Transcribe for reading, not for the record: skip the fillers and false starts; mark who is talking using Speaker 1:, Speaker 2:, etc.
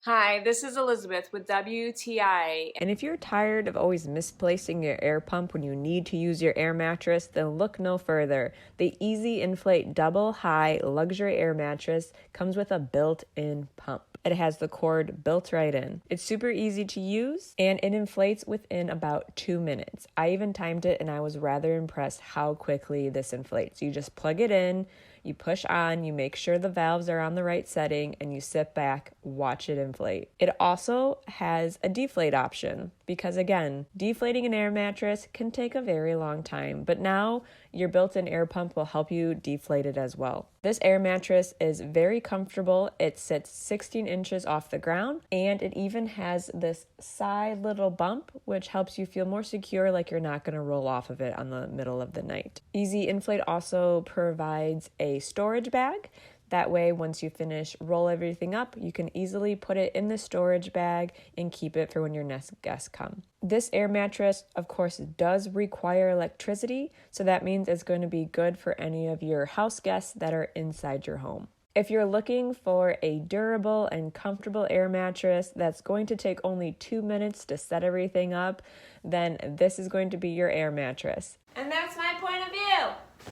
Speaker 1: Hi, this is Elizabeth with WTI.
Speaker 2: And if you're tired of always misplacing your air pump when you need to use your air mattress, then look no further. The Easy Inflate Double High Luxury Air Mattress comes with a built-in pump. It has the cord built right in. It's super easy to use and it inflates within about 2 minutes. I even timed it and I was rather impressed how quickly this inflates. You just plug it in, you push on, you make sure the valves are on the right setting, and you sit back, watch it inflate. It also has a deflate option because, again, deflating an air mattress can take a very long time, but now your built-in air pump will help you deflate it as well. This air mattress is very comfortable. It sits 16 inches off the ground, and it even has this side little bump, which helps you feel more secure, like you're not going to roll off of it on the middle of the night. Easy Inflate also provides a storage bag. That way, once you finish, roll everything up, you can easily put it in the storage bag and keep it for when your next guests come. This air mattress, of course, does require electricity, so that means it's going to be good for any of your house guests that are inside your home. If you're looking for a durable and comfortable air mattress that's going to take only 2 minutes to set everything up, then this is going to be your air mattress.